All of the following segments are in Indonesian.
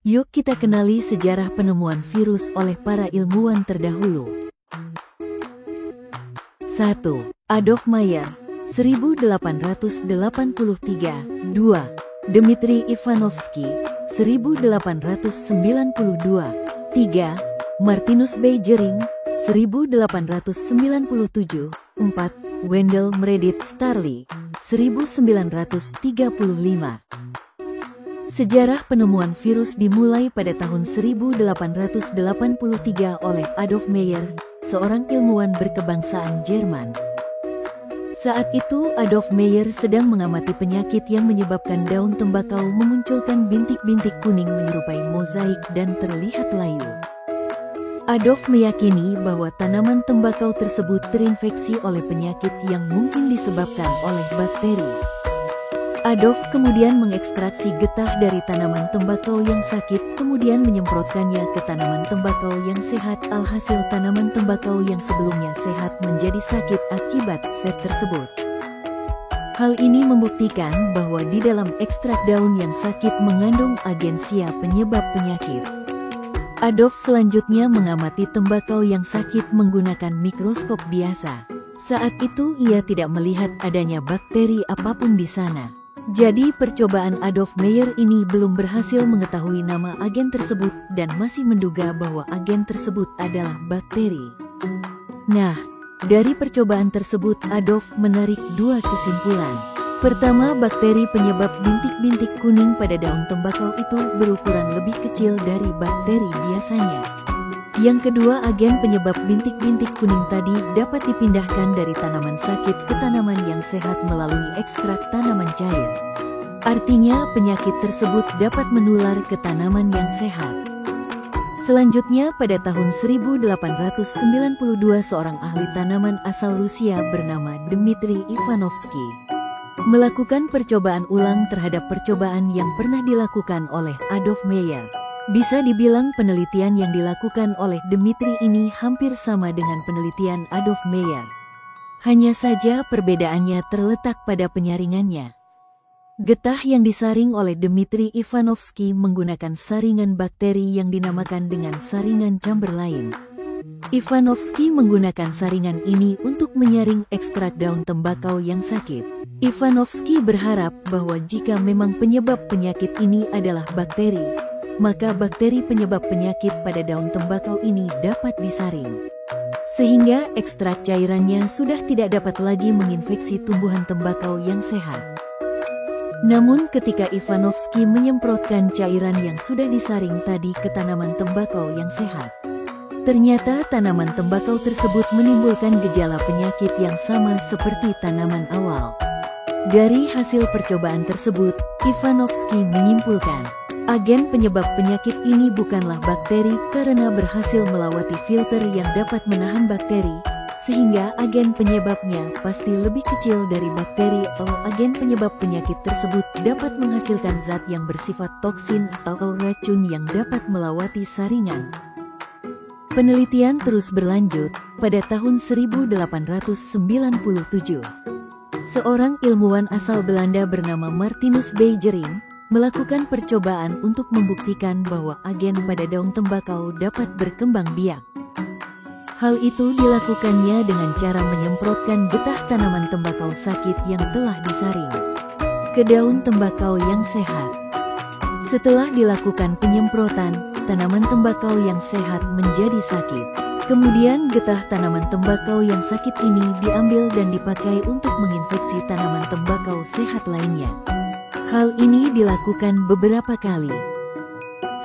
Yuk kita kenali sejarah penemuan virus oleh para ilmuwan terdahulu. 1. Adolf Meyer, 1883. 2. Dmitri Ivanovsky, 1892. 3. Martinus Beijering, 1897. 4. Wendell Meredith Starley, 1935. Sejarah penemuan virus dimulai pada tahun 1883 oleh Adolf Meyer, seorang ilmuwan berkebangsaan Jerman. Saat itu Adolf Meyer sedang mengamati penyakit yang menyebabkan daun tembakau memunculkan bintik-bintik kuning menyerupai mozaik dan terlihat layu. Adolf meyakini bahwa tanaman tembakau tersebut terinfeksi oleh penyakit yang mungkin disebabkan oleh bakteri. Adolf kemudian mengekstraksi getah dari tanaman tembakau yang sakit, kemudian menyemprotkannya ke tanaman tembakau yang sehat. Alhasil tanaman tembakau yang sebelumnya sehat menjadi sakit akibat zat tersebut. Hal ini membuktikan bahwa di dalam ekstrak daun yang sakit mengandung agensia penyebab penyakit. Adolf selanjutnya mengamati tembakau yang sakit menggunakan mikroskop biasa. Saat itu ia tidak melihat adanya bakteri apapun di sana. Jadi percobaan Adolf Meyer ini belum berhasil mengetahui nama agen tersebut dan masih menduga bahwa agen tersebut adalah bakteri. Nah, dari percobaan tersebut Adolf menarik dua kesimpulan. Pertama, bakteri penyebab bintik-bintik kuning pada daun tembakau itu berukuran lebih kecil dari bakteri biasanya. Yang kedua, agen penyebab bintik-bintik kuning tadi dapat dipindahkan dari tanaman sakit ke tanaman yang sehat melalui ekstrak tanaman cair. Artinya, penyakit tersebut dapat menular ke tanaman yang sehat. Selanjutnya, pada tahun 1892 seorang ahli tanaman asal Rusia bernama Dmitri Ivanovsky melakukan percobaan ulang terhadap percobaan yang pernah dilakukan oleh Adolf Meyer. Bisa dibilang penelitian yang dilakukan oleh Dmitri ini hampir sama dengan penelitian Adolf Meyer. Hanya saja perbedaannya terletak pada penyaringannya. Getah yang disaring oleh Dmitri Ivanovsky menggunakan saringan bakteri yang dinamakan dengan saringan Chamberlain. Ivanovsky menggunakan saringan ini untuk menyaring ekstrak daun tembakau yang sakit. Ivanovsky berharap bahwa jika memang penyebab penyakit ini adalah bakteri, maka bakteri penyebab penyakit pada daun tembakau ini dapat disaring. Sehingga ekstrak cairannya sudah tidak dapat lagi menginfeksi tumbuhan tembakau yang sehat. Namun ketika Ivanovsky menyemprotkan cairan yang sudah disaring tadi ke tanaman tembakau yang sehat, ternyata tanaman tembakau tersebut menimbulkan gejala penyakit yang sama seperti tanaman awal. Dari hasil percobaan tersebut, Ivanovsky menyimpulkan, agen penyebab penyakit ini bukanlah bakteri karena berhasil melewati filter yang dapat menahan bakteri, sehingga agen penyebabnya pasti lebih kecil dari bakteri atau agen penyebab penyakit tersebut dapat menghasilkan zat yang bersifat toksin atau racun yang dapat melewati saringan. Penelitian terus berlanjut. Pada tahun 1897, seorang ilmuwan asal Belanda bernama Martinus Beijering melakukan percobaan untuk membuktikan bahwa agen pada daun tembakau dapat berkembang biak. Hal itu dilakukannya dengan cara menyemprotkan getah tanaman tembakau sakit yang telah disaring ke daun tembakau yang sehat. Setelah dilakukan penyemprotan, tanaman tembakau yang sehat menjadi sakit. Kemudian getah tanaman tembakau yang sakit ini diambil dan dipakai untuk menginfeksi tanaman tembakau sehat lainnya. Hal ini dilakukan beberapa kali.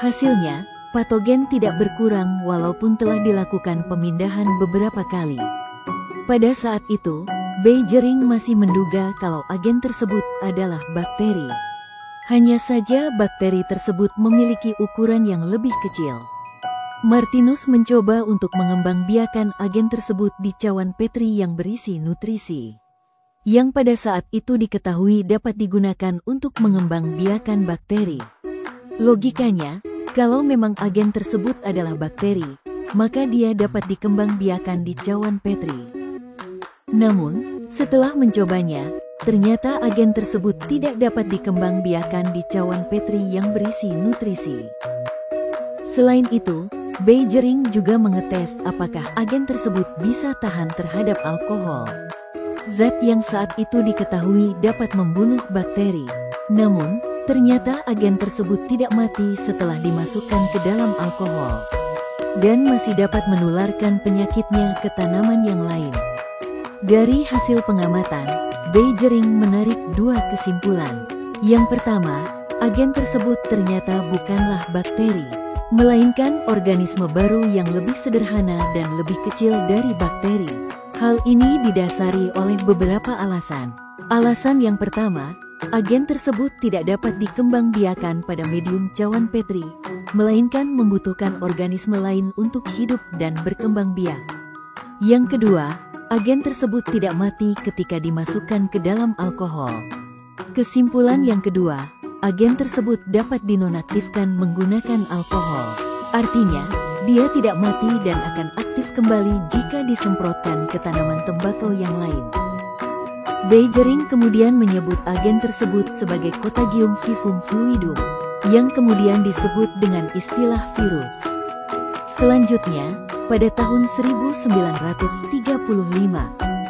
Hasilnya, patogen tidak berkurang walaupun telah dilakukan pemindahan beberapa kali. Pada saat itu, Beijering masih menduga kalau agen tersebut adalah bakteri. Hanya saja bakteri tersebut memiliki ukuran yang lebih kecil. Martinus mencoba untuk mengembangbiakan agen tersebut di cawan Petri yang berisi nutrisi, yang pada saat itu diketahui dapat digunakan untuk mengembangbiakan bakteri. Logikanya, kalau memang agen tersebut adalah bakteri, maka dia dapat dikembangbiakan di cawan Petri. Namun, setelah mencobanya, ternyata agen tersebut tidak dapat dikembangbiakan di cawan Petri yang berisi nutrisi. Selain itu, Beijering juga mengetes apakah agen tersebut bisa tahan terhadap alkohol. Zat yang saat itu diketahui dapat membunuh bakteri. Namun, ternyata agen tersebut tidak mati setelah dimasukkan ke dalam alkohol. Dan masih dapat menularkan penyakitnya ke tanaman yang lain. Dari hasil pengamatan, Beijering menarik dua kesimpulan. Yang pertama, agen tersebut ternyata bukanlah bakteri, melainkan organisme baru yang lebih sederhana dan lebih kecil dari bakteri. Hal ini didasari oleh beberapa alasan. Alasan yang pertama, agen tersebut tidak dapat dikembangbiakan pada medium cawan Petri, melainkan membutuhkan organisme lain untuk hidup dan berkembang biak. Yang kedua, agen tersebut tidak mati ketika dimasukkan ke dalam alkohol. Kesimpulan yang kedua, agen tersebut dapat dinonaktifkan menggunakan alkohol. Artinya, dia tidak mati dan akan aktif kembali jika disemprotkan ke tanaman tembakau yang lain. Beijering kemudian menyebut agen tersebut sebagai Contagium vivum fluidum, yang kemudian disebut dengan istilah virus. Selanjutnya, pada tahun 1935,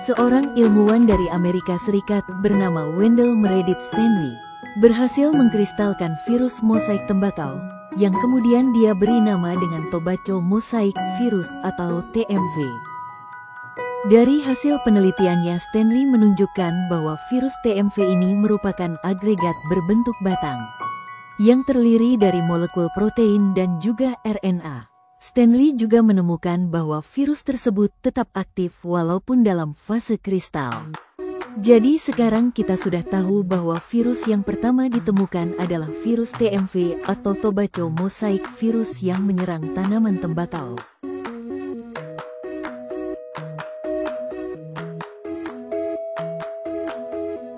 seorang ilmuwan dari Amerika Serikat bernama Wendell Meredith Stanley berhasil mengkristalkan virus mosaik tembakau, yang kemudian dia beri nama dengan Tobacco Mosaic Virus atau TMV. Dari hasil penelitiannya, Stanley menunjukkan bahwa virus TMV ini merupakan agregat berbentuk batang, yang terdiri dari molekul protein dan juga RNA. Stanley juga menemukan bahwa virus tersebut tetap aktif walaupun dalam fase kristal. Jadi sekarang kita sudah tahu bahwa virus yang pertama ditemukan adalah virus TMV atau Tobacco Mosaic Virus yang menyerang tanaman tembakau.